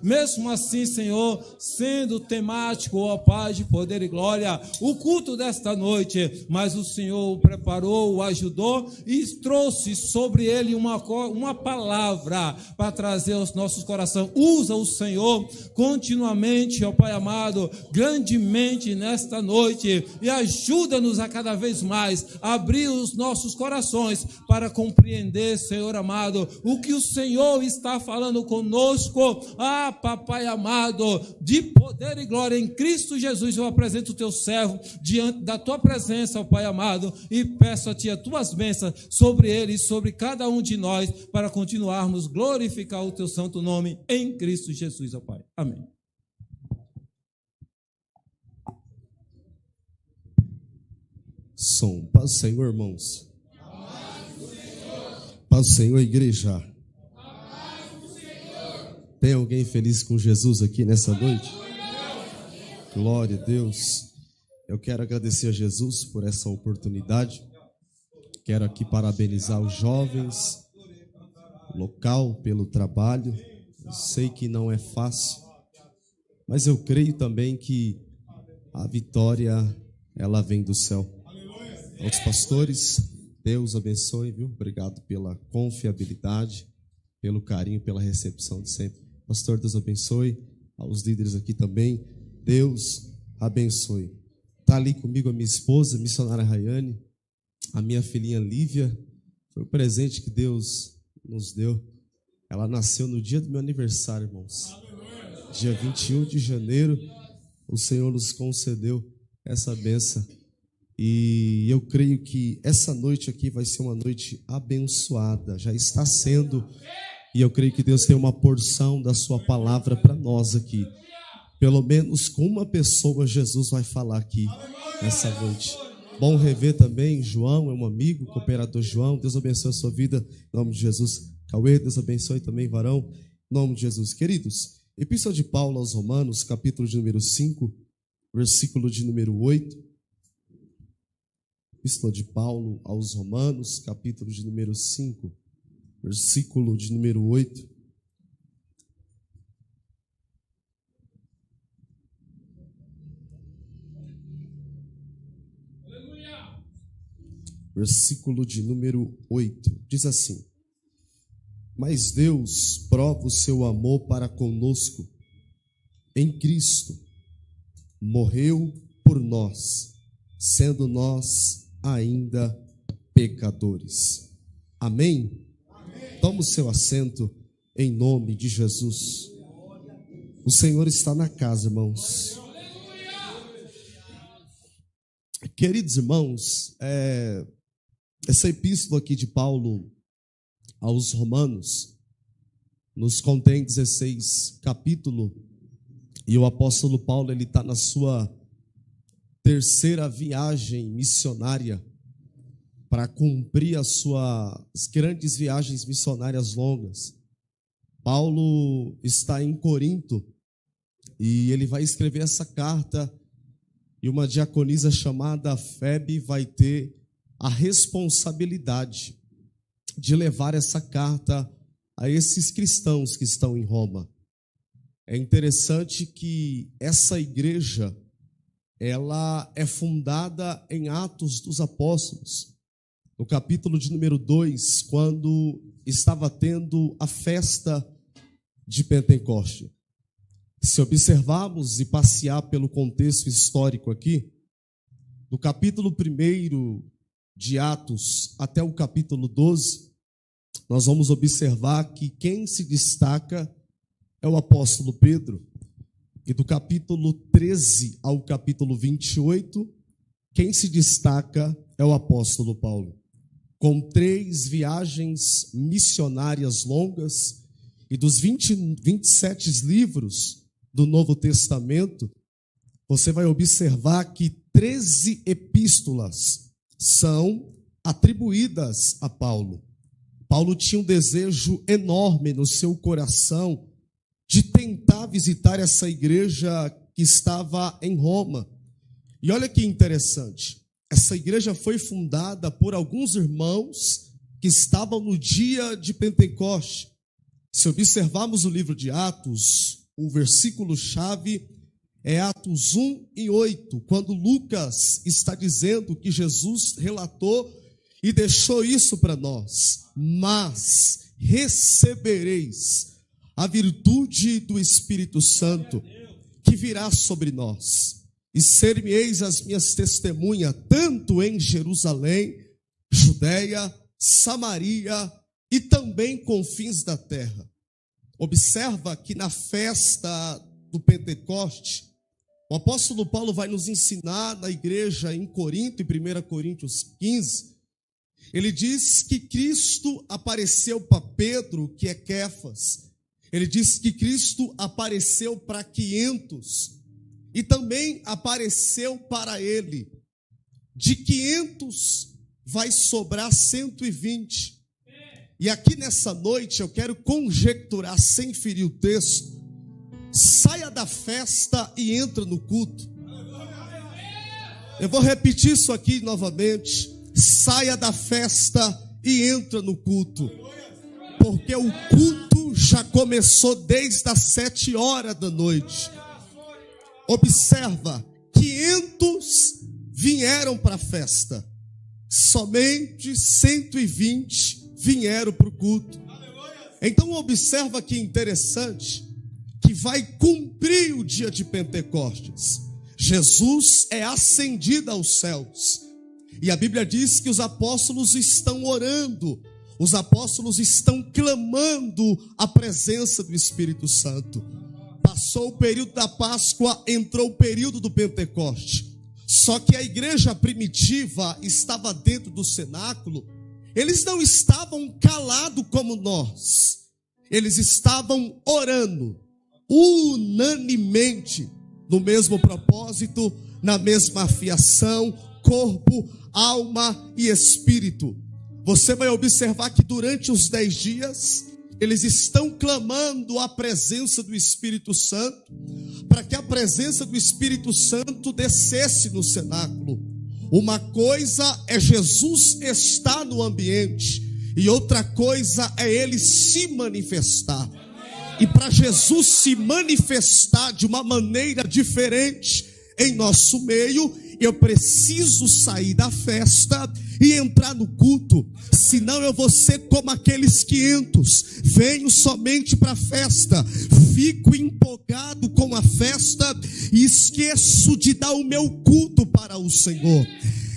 Mesmo assim, Senhor, sendo temático, ó Pai de poder e glória, o culto desta noite, mas o Senhor o preparou, o ajudou e trouxe sobre ele uma palavra para trazer aos nossos corações. Usa o Senhor continuamente, ó Pai amado, grandemente nesta noite e ajuda-nos a cada vez mais abrir os nossos corações para compreender, Senhor amado, o que o Senhor está falando conosco. Papai amado, de poder e glória em Cristo Jesus, eu apresento o teu servo diante da tua presença, ó Pai amado, e peço a ti as tuas bênçãos sobre ele e sobre cada um de nós, para continuarmos glorificar o teu santo nome em Cristo Jesus, ó Pai. Amém. Som. Paz do Senhor, irmãos. Paz do Senhor, igreja. Tem alguém feliz com Jesus aqui nessa noite? Glória a Deus. Eu quero agradecer a Jesus por essa oportunidade. Quero aqui parabenizar os jovens, local, pelo trabalho. Eu sei que não é fácil, mas eu creio também que a vitória, ela vem do céu. Aos pastores, Deus abençoe, viu? Obrigado pela confiabilidade, pelo carinho, pela recepção de sempre. Pastor, Deus abençoe. Aos líderes aqui também, Deus abençoe. Está ali comigo a minha esposa, a missionária Rayane, a minha filhinha Lívia. Foi o presente que Deus nos deu. Ela nasceu no dia do meu aniversário, irmãos. Dia 21 de janeiro, o Senhor nos concedeu essa bênção. E eu creio que essa noite aqui vai ser uma noite abençoada. Já está sendo. E eu creio que Deus tem uma porção da sua palavra para nós aqui. Pelo menos com uma pessoa Jesus vai falar aqui nessa noite. Bom rever também João, é um amigo, cooperador João. Deus abençoe a sua vida, em nome de Jesus. Cauê, Deus abençoe também, varão, em nome de Jesus. Queridos, Epístola de Paulo aos Romanos, capítulo de número 5, versículo de número 8. Epístola de Paulo aos Romanos, capítulo de número 5. Versículo de número 8. Aleluia. Versículo de número 8. Diz assim: Mas Deus prova o seu amor para conosco em Cristo. Morreu por nós, sendo nós ainda pecadores. Amém? Toma o seu assento em nome de Jesus. O Senhor está na casa, irmãos. Queridos irmãos, essa epístola aqui de Paulo aos Romanos nos contém 16 capítulos, e o apóstolo Paulo ele está na sua terceira viagem missionária para cumprir as suas grandes viagens missionárias longas. Paulo está em Corinto e ele vai escrever essa carta, e uma diaconisa chamada Febe vai ter a responsabilidade de levar essa carta a esses cristãos que estão em Roma. É interessante que essa igreja, ela é fundada em Atos dos Apóstolos. No capítulo de número 2, quando estava tendo a festa de Pentecoste. Se observarmos e passear pelo contexto histórico aqui, do capítulo 1 de Atos até o capítulo 12, nós vamos observar que quem se destaca é o apóstolo Pedro. E do capítulo 13 ao capítulo 28, quem se dstaca é o apóstolo Paulo. Com 3 viagens missionárias longas, e dos 27 livros do Novo Testamento, você vai observar que 13 epístolas são atribuídas a Paulo. Paulo tinha um desejo enorme no seu coração de tentar visitar essa igreja que estava em Roma. E olha que interessante, essa igreja foi fundada por alguns irmãos que estavam no dia de Pentecoste. Se observarmos o livro de Atos, o versículo-chave é Atos 1:8, quando Lucas está dizendo que Jesus relatou e deixou isso para nós: mas recebereis a virtude do Espírito Santo, que virá sobre nós, e ser-me-eis as minhas testemunhas, tanto em Jerusalém, Judeia, Samaria e também confins da terra. Observa que na festa do Pentecoste, o apóstolo Paulo vai nos ensinar na igreja em Corinto, em 1 Coríntios 15, ele diz que Cristo apareceu para Pedro, que é Quefas. Ele diz que Cristo apareceu para 500 e também apareceu para ele. De 500 vai sobrar 120. E aqui nessa noite eu quero conjecturar, sem ferir o texto: saia da festa e entra no culto. Eu vou repetir isso aqui novamente: saia da festa e entra no culto, porque o culto já começou desde as 7 horas da noite. Observa, 500 vieram para a festa, somente 120 vieram para o culto. Então observa que interessante, que vai cumprir o dia de Pentecostes. Jesus é ascendido aos céus, e a Bíblia diz que os apóstolos estão orando, os apóstolos estão clamando a presença do Espírito Santo. Passou o período da Páscoa, entrou o período do Pentecoste. Só que a igreja primitiva estava dentro do cenáculo. Eles não estavam calados como nós. Eles estavam orando unanimemente, no mesmo propósito, na mesma afiação, corpo, alma e espírito. Você vai observar que durante os 10 dias, eles estão clamando a presença do Espírito Santo, para que a presença do Espírito Santo descesse no cenáculo. Uma coisa é Jesus estar no ambiente, e outra coisa é ele se manifestar. E para Jesus se manifestar de uma maneira diferente em nosso meio, eu preciso sair da festa e entrar no culto. Senão eu vou ser como aqueles 500. Venho somente para a festa, fico empolgado com a festa e esqueço de dar o meu culto para o Senhor.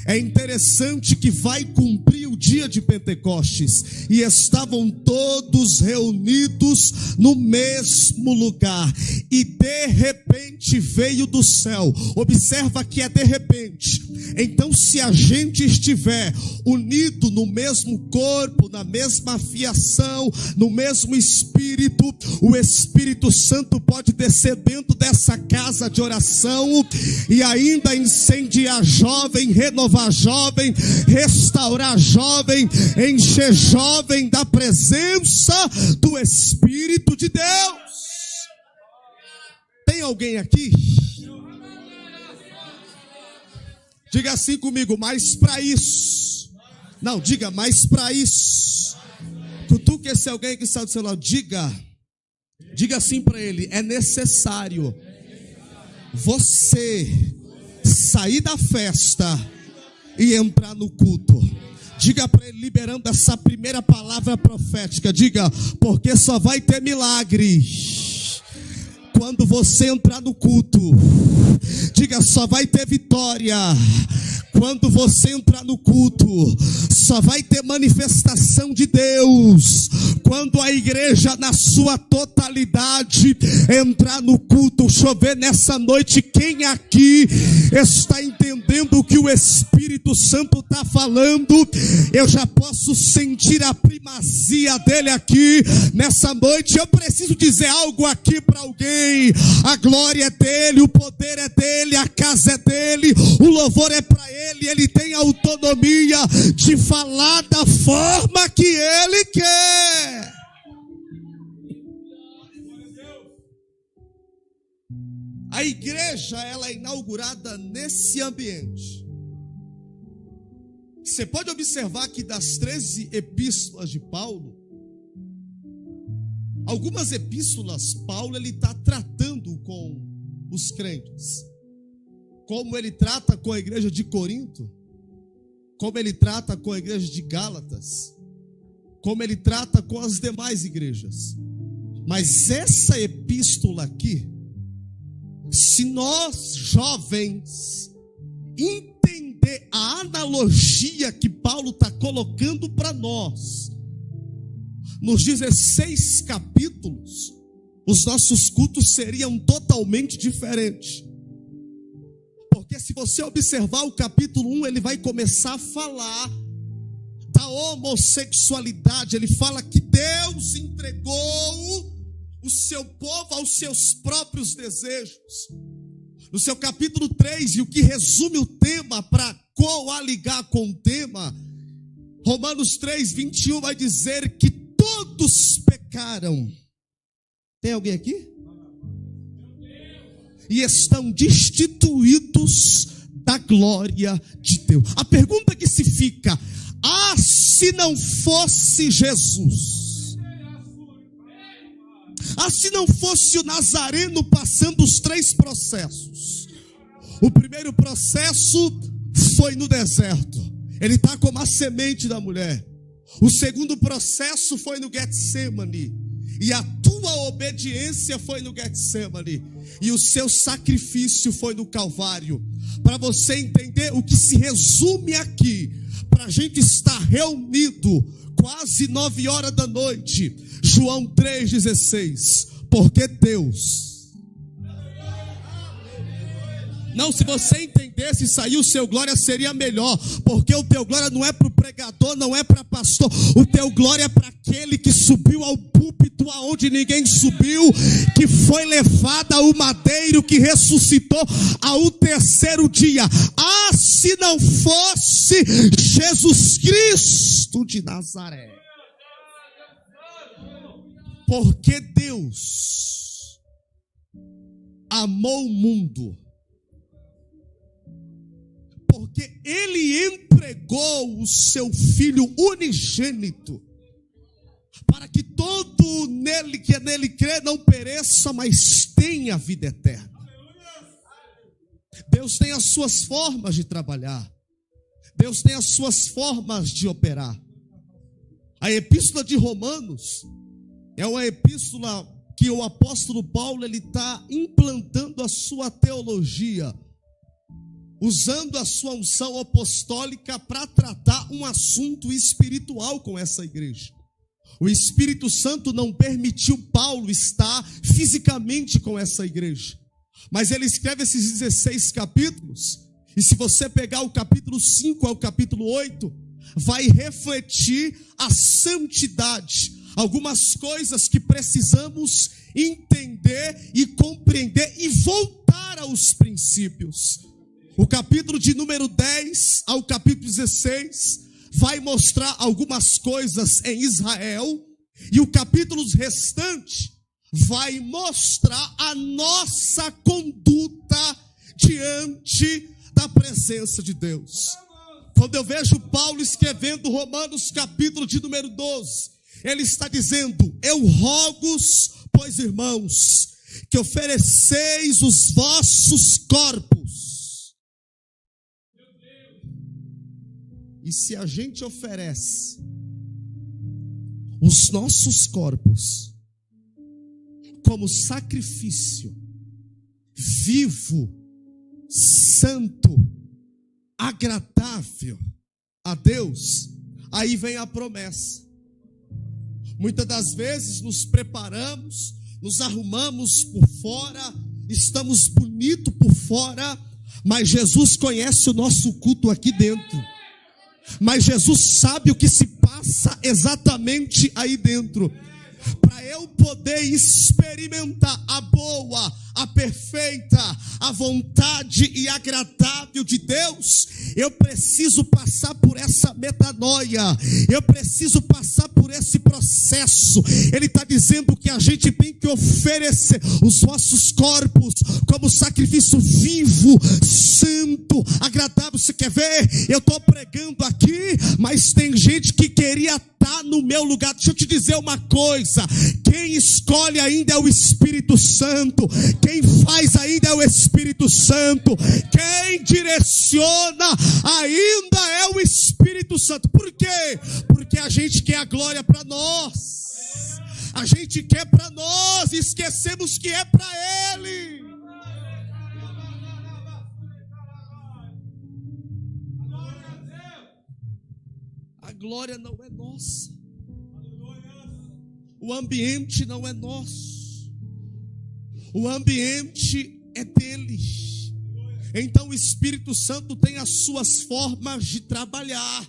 É interessante que vai cumprir o dia de Pentecostes, e estavam todos reunidos no mesmo lugar, e de repente veio do céu. Observa que é de repente. Então, se a gente estiver unido no mesmo corpo, na mesma afiação, no mesmo espírito, o Espírito Santo pode descer dentro dessa casa de oração e ainda incendiar jovem, renovar jovem, restaurar jovem, encher jovem da presença do Espírito de Deus. Tem alguém aqui? Diga assim comigo: mas para isso. Não, diga: mas para isso. Cutuque esse alguém que está do seu lado. Diga assim para ele: é necessário você sair da festa e entrar no culto. Diga para ele, liberando essa primeira palavra profética. Diga: porque só vai ter milagre quando você entrar no culto. Diga: só vai ter vitória quando você entrar no culto. Só vai ter manifestação de Deus quando a igreja na sua totalidade entrar no culto. Deixa eu ver nessa noite quem aqui está entendendo o que o Espírito Santo está falando. Eu já posso sentir a primazia dele aqui nessa noite. Eu preciso dizer algo aqui para alguém: a glória é dele, o poder é dele, a casa é dele, o louvor é para ele. Ele tem autonomia de falar da forma que ele quer. A igreja, ela é inaugurada nesse ambiente. Você pode observar que das 13 epístolas de Paulo, Algumas epístolas, Paulo ele está tratando com os crentes, como ele trata com a igreja de Corinto, como ele trata com a igreja de Gálatas, como ele trata com as demais igrejas. Mas essa epístola aqui, se nós jovens entender a analogia que Paulo está colocando para nós, nos 16 capítulos, os nossos cultos seriam totalmente diferentes. Porque se você observar o capítulo 1, ele vai começar a falar da homossexualidade. Ele fala que Deus entregou o seu povo aos seus próprios desejos. No seu capítulo 3, e o que resume o tema para coaligar com o tema, Romanos 3, 21 vai dizer que todos pecaram. Tem alguém aqui? E estão destituídos da glória de Deus. A pergunta que se fica: se não fosse Jesus, se não fosse o Nazareno passando os 3 processos. O primeiro processo foi no deserto, ele está como a semente da mulher. O segundo processo foi no Getsemane, e a tua obediência foi no Getsemane, e o seu sacrifício foi no Calvário. Para você entender o que se resume aqui, para a gente estar reunido quase 9 horas da noite, João 3,16, porque Deus... Não, se você entendesse isso aí, o seu glória seria melhor, porque o teu glória não é para o pregador, não é para pastor, o teu glória é para aquele que subiu ao púlpito aonde ninguém subiu, que foi levado ao madeiro, que ressuscitou ao 3º dia. Se não fosse Jesus Cristo de Nazaré, porque Deus amou o mundo, porque Ele entregou o seu Filho unigênito, para que todo nele que nele crê não pereça, mas tenha vida eterna. Deus tem as suas formas de trabalhar, Deus tem as suas formas de operar. A epístola de Romanos é uma epístola que o apóstolo Paulo ele está implantando a sua teologia, usando a sua unção apostólica para tratar um assunto espiritual com essa igreja. O Espírito Santo não permitiu Paulo estar fisicamente com essa igreja, mas ele escreve esses 16 capítulos, e se você pegar o capítulo 5 ao capítulo 8, vai refletir a santidade, algumas coisas que precisamos entender e compreender e voltar aos princípios. O capítulo de número 10 ao capítulo 16 vai mostrar algumas coisas em Israel, e o capítulo restante vai mostrar a nossa conduta diante da presença de Deus. Quando eu vejo Paulo escrevendo Romanos capítulo de número 12, ele está dizendo: eu rogo-vos, pois irmãos, que ofereceis os vossos corpos. E se a gente oferece os nossos corpos como sacrifício vivo, santo, agradável a Deus, aí vem a promessa. Muitas das vezes nos preparamos, nos arrumamos por fora, estamos bonitos por fora, mas Jesus conhece o nosso culto aqui dentro. Mas Jesus sabe o que se passa exatamente aí dentro. Para eu poder experimentar a boa, a perfeita, a vontade e agradável de Deus, eu preciso passar por essa metanoia, eu preciso passar por esse processo. Ele está dizendo que a gente tem que oferecer os nossos corpos como sacrifício vivo, santo, agradável. Você quer ver? Eu estou pregando aqui, mas mas tem gente que queria estar no meu lugar. Deixa eu te dizer uma coisa: quem escolhe ainda é o Espírito Santo, quem faz ainda é o Espírito Santo, quem direciona ainda é o Espírito Santo. Por quê? Porque a gente quer a glória para nós, a gente quer para nós e esquecemos que é para Ele. A glória não é nossa, o ambiente não é nosso, o ambiente é dele. Então o Espírito Santo tem as suas formas de trabalhar,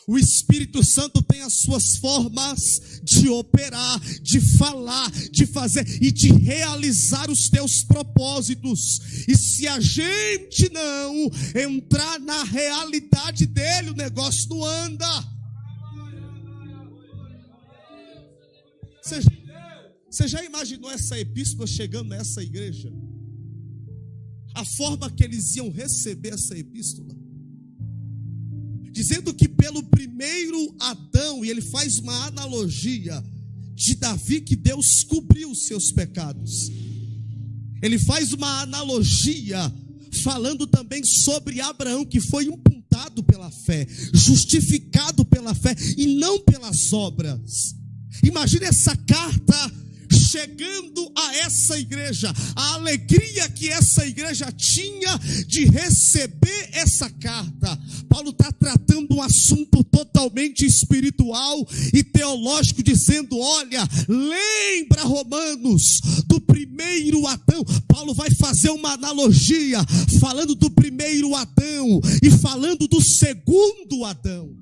o Espírito Santo tem as suas formas de operar, de falar, de fazer e de realizar os teus propósitos. E se a gente não entrar na realidade dele, o negócio não anda. Você já imaginou essa epístola chegando nessa igreja? A forma que eles iam receber essa epístola, dizendo que pelo primeiro Adão, e ele faz uma analogia de Davi, que Deus cobriu os seus pecados. Ele faz uma analogia falando também sobre Abraão, que foi imputado pela fé, justificado pela fé e não pelas obras. Imagina essa carta chegando a essa igreja, a alegria que essa igreja tinha de receber essa carta. Paulo está tratando um assunto totalmente espiritual e teológico, dizendo: olha, lembra, Romanos, do primeiro Adão. Paulo vai fazer uma analogia, falando do primeiro Adão e falando do segundo Adão.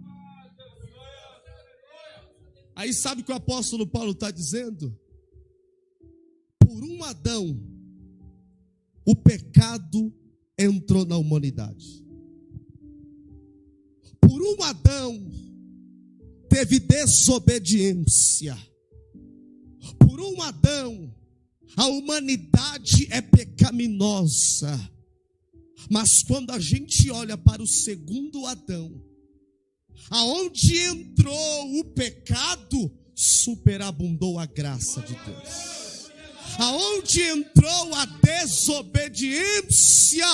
Aí sabe o que o apóstolo Paulo está dizendo? Por um Adão, o pecado entrou na humanidade. Por um Adão, teve desobediência. Por um Adão, a humanidade é pecaminosa. Mas quando a gente olha para o segundo Adão, aonde entrou o pecado, superabundou a graça de Deus. Aonde entrou a desobediência,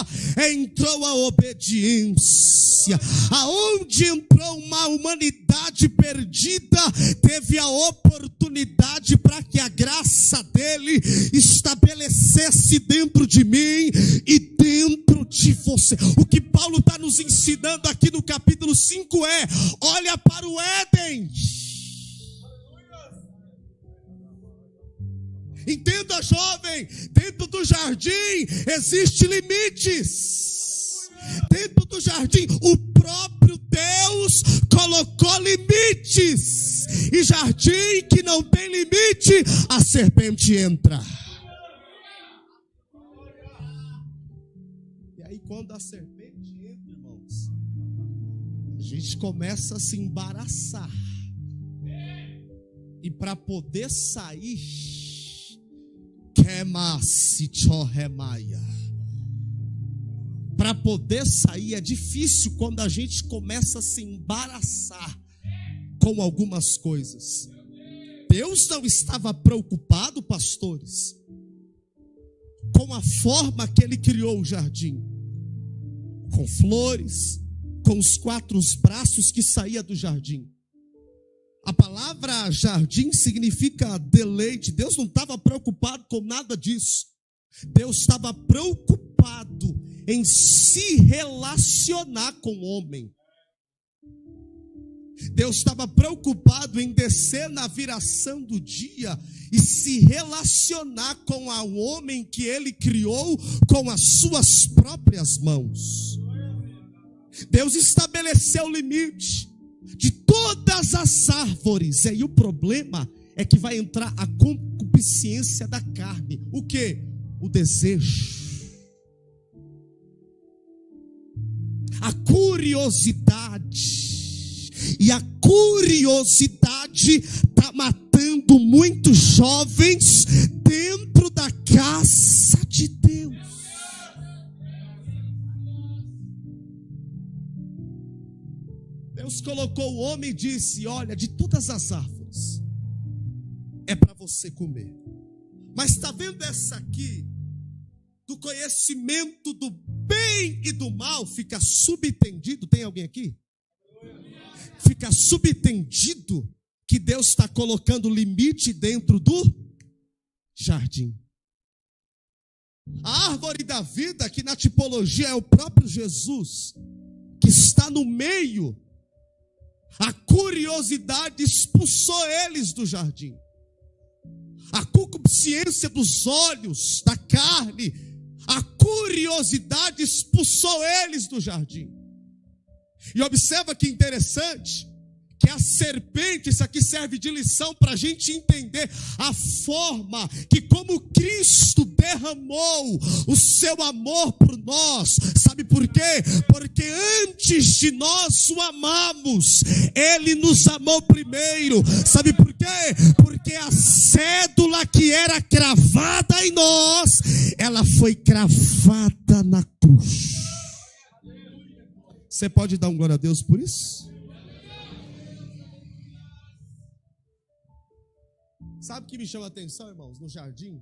entrou a obediência. Aonde entrou uma humanidade perdida, teve a oportunidade para que a graça dele estabelecesse dentro de mim e dentro de você. O que Paulo está nos ensinando aqui no capítulo 5 é: olha para o Éden. Entenda, jovem, dentro do jardim existem limites. Dentro do jardim o próprio Deus colocou limites. E jardim que não tem limite, a serpente entra. E aí quando a serpente entra, irmãos, a gente começa a se embaraçar. E para poder sair, para poder sair é difícil quando a gente começa a se embaraçar com algumas coisas. Deus não estava preocupado, pastores, com a forma que ele criou o jardim, com flores, com os 4 braços que saía do jardim. A palavra jardim significa deleite. Deus não estava preocupado com nada disso. Deus estava preocupado em se relacionar com o homem. Deus estava preocupado em descer na viração do dia e se relacionar com o homem que ele criou com as suas próprias mãos. Deus estabeleceu o limite de todas as árvores. E aí o problema é que vai entrar a concupiscência da carne. O que? O desejo. A curiosidade. E a curiosidade está matando muitos jovens dentro da casa de Deus. Deus Deus colocou o homem e disse: olha, de todas as árvores é para você comer, mas está vendo essa aqui, do conhecimento do bem e do mal, fica subentendido, tem alguém aqui? Fica subentendido que Deus está colocando limite dentro do jardim. A árvore da vida, que na tipologia é o próprio Jesus, que está no meio, a curiosidade expulsou eles do jardim. A concupiscência dos olhos, da carne, a curiosidade expulsou eles do jardim. E observa que interessante, que a serpente, isso aqui serve de lição para a gente entender a forma que como Cristo derramou o seu amor por nós. Sabe por quê? Porque antes de nós o amamos, Ele nos amou primeiro. Sabe por quê? Porque a cédula que era cravada em nós, ela foi cravada na cruz. Você pode dar um glória a Deus por isso? Sabe o que me chama a atenção, irmãos, no jardim?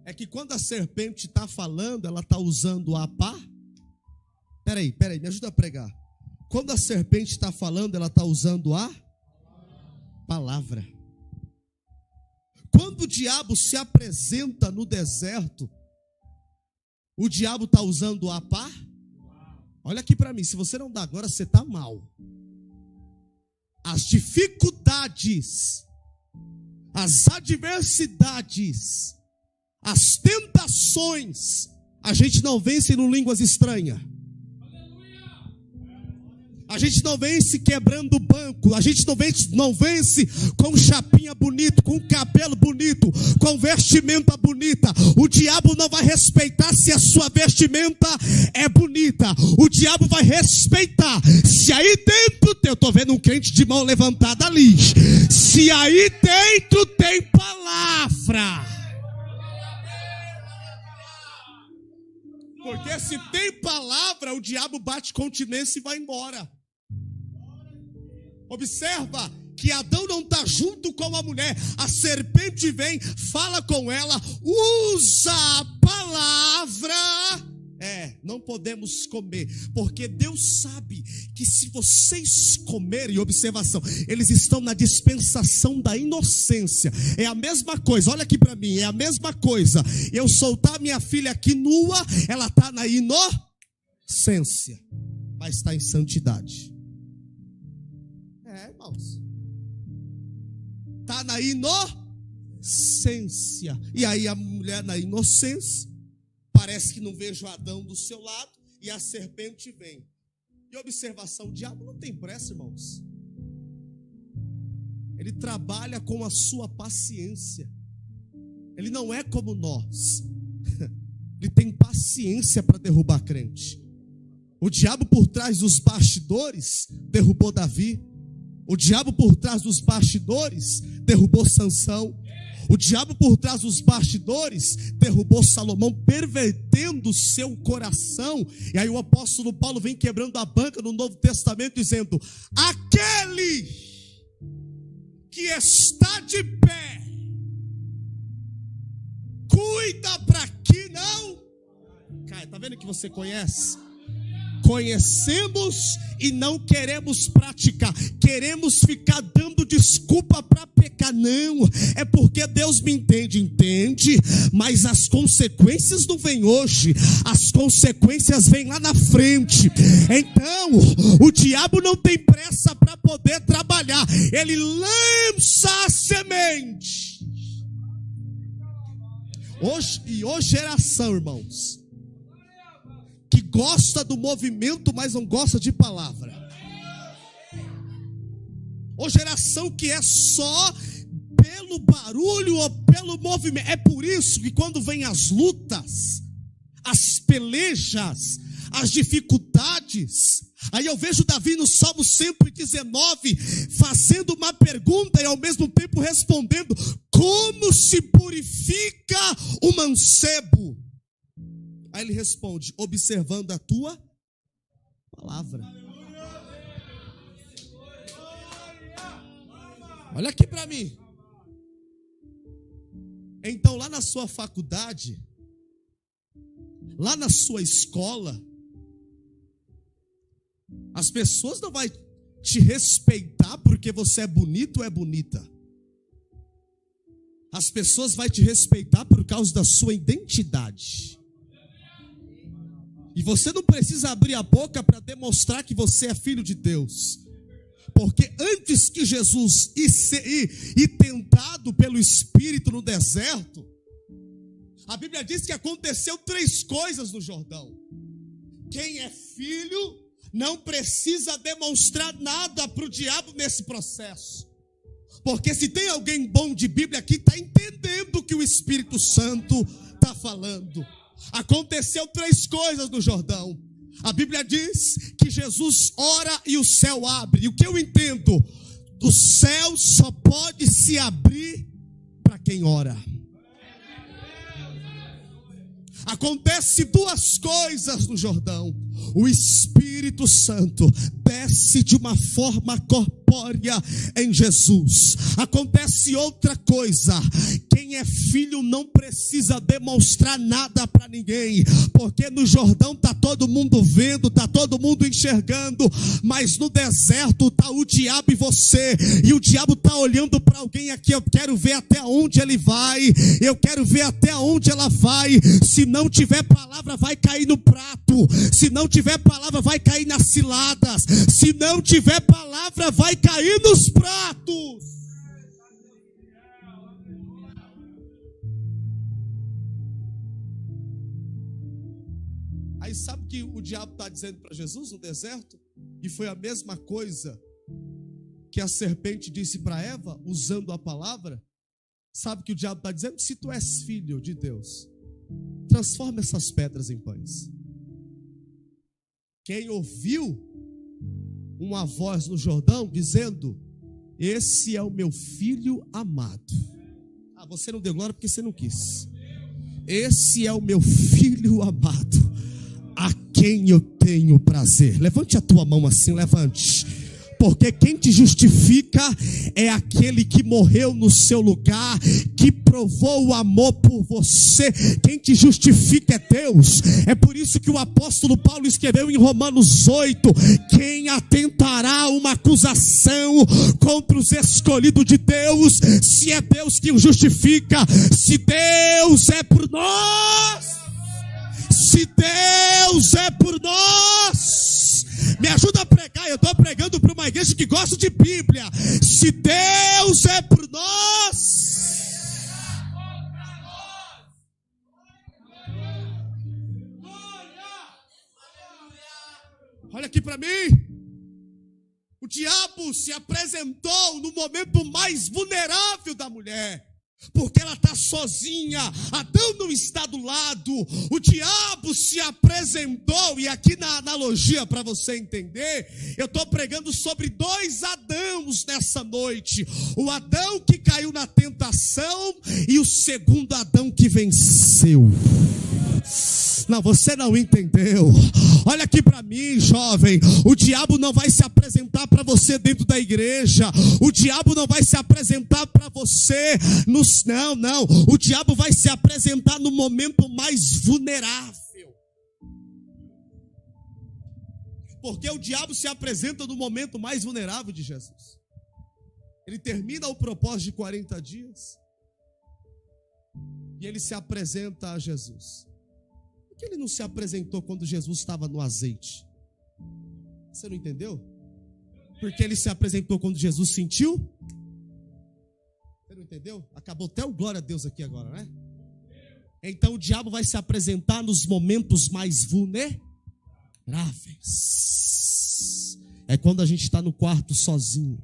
É que quando a serpente está falando, ela está usando a pá. Peraí, me ajuda a pregar. Quando a serpente está falando, ela está usando a palavra. Quando o diabo se apresenta no deserto, o diabo está usando a pá. Olha aqui para mim, se você não dá agora, você está mal. As dificuldades, as adversidades, as tentações, a gente não vence em línguas estranhas. A gente não vence quebrando o banco. A gente não vence com chapinha bonito, com cabelo bonito, com vestimenta bonita. O diabo não vai respeitar se a sua vestimenta é bonita. O diabo vai respeitar se aí dentro, eu estou vendo um crente de mão levantada ali, se aí dentro tem palavra. Porque se tem palavra, o diabo bate continência e vai embora. Observa que Adão não está junto com a mulher. A serpente vem, fala com ela, usa a palavra. Não podemos comer, porque Deus sabe que se vocês comerem, observação, eles estão na dispensação da inocência. É a mesma coisa, olha aqui para mim, é a mesma coisa. Eu soltar minha filha aqui nua, ela está na inocência, mas está em santidade. Irmãos, está na inocência. E aí a mulher na inocência, parece que não vejo Adão do seu lado, e a serpente vem. E observação, o diabo não tem pressa, irmãos. Ele trabalha com a sua paciência. Ele não é como nós. Ele tem paciência para derrubar crente. O diabo por trás dos bastidores derrubou Davi. O diabo por trás dos bastidores derrubou Sansão. O diabo por trás dos bastidores derrubou Salomão, pervertendo o seu coração. E aí o apóstolo Paulo vem quebrando a banca no Novo Testamento, dizendo: aquele que está de pé, cuida para que não caia. Está vendo que você conhece? Conhecemos e não queremos praticar. Queremos ficar dando desculpa para pecar. Não, é porque Deus me entende, mas as consequências não vêm hoje. As consequências vêm lá na frente. Então, o diabo não tem pressa para poder trabalhar. Ele lança a semente. Hoje geração, irmãos, que gosta do movimento, mas não gosta de palavra. Ou geração que é só pelo barulho ou pelo movimento. É por isso que quando vem as lutas, as pelejas, as dificuldades, aí eu vejo Davi no Salmo 119 fazendo uma pergunta e ao mesmo tempo respondendo: como se purifica o mancebo? Aí ele responde: observando a tua palavra. Olha aqui para mim. Então, lá na sua faculdade, lá na sua escola, as pessoas não vão te respeitar porque você é bonito ou é bonita. As pessoas vão te respeitar por causa da sua identidade. E você não precisa abrir a boca para demonstrar que você é filho de Deus. Porque antes que Jesus ir tentado pelo Espírito no deserto, a Bíblia diz que aconteceu 3 coisas no Jordão. Quem é filho não precisa demonstrar nada para o diabo nesse processo. Porque se tem alguém bom de Bíblia aqui, está entendendo o que o Espírito Santo está falando. Aconteceu 3 coisas no Jordão. A Bíblia diz que Jesus ora e o céu abre. E o que eu entendo? O céu só pode se abrir para quem ora. Acontece 2 coisas no Jordão. O Espírito Santo desce de uma forma corpórea em Jesus. Acontece outra coisa. Quem é filho não precisa demonstrar nada para ninguém, porque no Jordão está todo mundo vendo, está todo mundo enxergando, mas no deserto está o diabo e você, e o diabo está olhando para alguém aqui. Eu quero ver até onde ele vai, eu quero ver até onde ela vai. Se não tiver palavra, vai cair no prato. Se não tiver palavra, vai cair nas ciladas. Se não tiver palavra, vai cair nos pratos. Aí sabe o que o diabo está dizendo para Jesus no deserto? E foi a mesma coisa que a serpente disse para Eva, usando a palavra. Sabe o que o diabo está dizendo? Se tu és filho de Deus, transforma essas pedras em pães. Quem ouviu uma voz no Jordão dizendo: esse é o meu filho amado. Ah, você não deu glória porque você não quis. Esse é o meu filho amado, a quem eu tenho prazer. Levante a tua mão assim, levante. Porque quem te justifica é aquele que morreu no seu lugar, que provou o amor por você. Quem te justifica é Deus. É por isso que o apóstolo Paulo escreveu em Romanos 8: quem atentará uma acusação contra os escolhidos de Deus, se é Deus que o justifica? Se Deus é por nós, se Deus é por nós, me ajuda a pregar. Eu estou pregando para uma igreja que gosta de Bíblia. Se Deus é por nós, olha aqui para mim. O diabo se apresentou no momento mais vulnerável da mulher, porque ela está sozinha. Adão não está do lado. O diabo se apresentou. E aqui na analogia, para você entender, eu estou pregando sobre 2 Adãos nessa noite. O Adão que caiu na tentação e o segundo Adão que venceu. Não, você não entendeu. Olha aqui para mim, jovem. O diabo não vai se apresentar para você dentro da igreja. O diabo não vai se apresentar para você não. O diabo vai se apresentar no momento mais vulnerável. Porque o diabo se apresenta no momento mais vulnerável de Jesus. Ele termina o propósito de 40 dias e ele se apresenta a Jesus. Por que ele não se apresentou quando Jesus estava no azeite? Você não entendeu? Porque ele se apresentou quando Jesus sentiu? Você não entendeu? Acabou até o glória a Deus aqui agora, né? Então o diabo vai se apresentar nos momentos mais vulneráveis. É quando a gente está no quarto sozinho.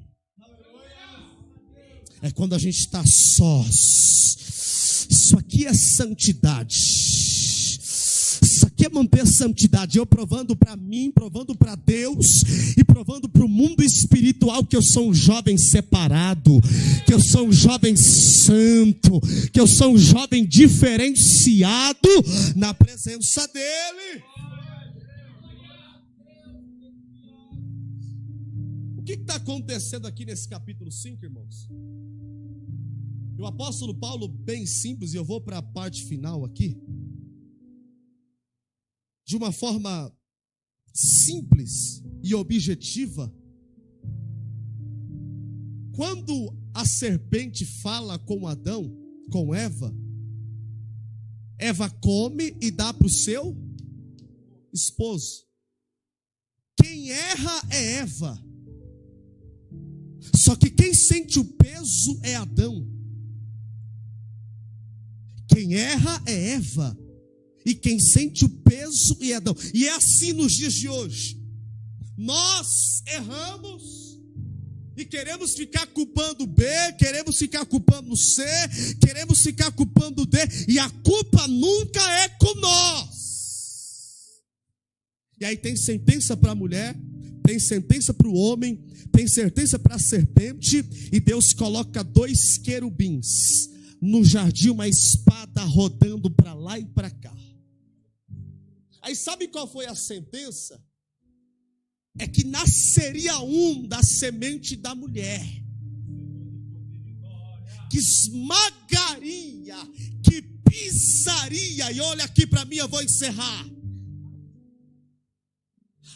É quando a gente está sós. Isso aqui é santidade. Isso aqui é manter a santidade. Eu provando para mim, provando para Deus e provando para o mundo espiritual que eu sou um jovem separado, que eu sou um jovem santo, que eu sou um jovem diferenciado na presença dele. O que está acontecendo aqui nesse capítulo 5, irmãos? E o apóstolo Paulo, bem simples, e eu vou para a parte final aqui, de uma forma simples e objetiva. Quando a serpente fala com Adão, com Eva, Eva come e dá para o seu esposo. Quem erra é Eva. Só que quem sente o peso é Adão. Quem erra é Eva. E quem sente o peso é Adão. E é assim nos dias de hoje. Nós erramos e queremos ficar culpando B, queremos ficar culpando C, queremos ficar culpando D, e a culpa nunca é com nós. E aí tem sentença para a mulher, tem sentença para o homem, tem sentença para a serpente, e Deus coloca 2 querubins no jardim, uma espada rodando para lá e para cá. Aí sabe qual foi a sentença? É que nasceria um da semente da mulher, que esmagaria, que pisaria. E olha aqui para mim, eu vou encerrar.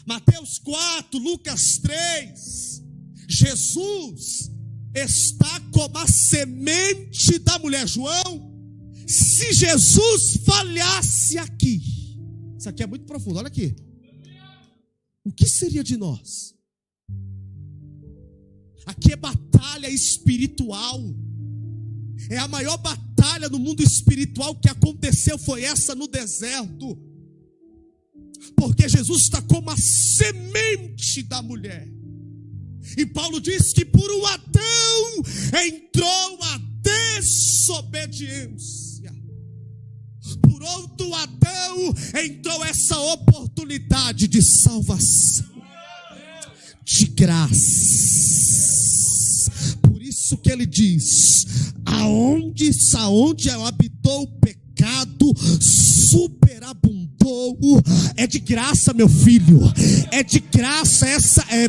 Mateus 4, Lucas 3. Jesus está como a semente da mulher. João, se Jesus falhasse aqui, isso aqui é muito profundo, olha aqui. O que seria de nós? Aqui é batalha espiritual. É a maior batalha no mundo espiritual que aconteceu, foi essa no deserto. Porque Jesus está como a semente da mulher. E Paulo diz que por um Adão entrou a desobediência. Por outro Adão entrou essa oportunidade de salvação, de graça. Por isso que ele diz: aonde habitou o pecado, superabundou. É de graça, meu filho, é de graça. Essa é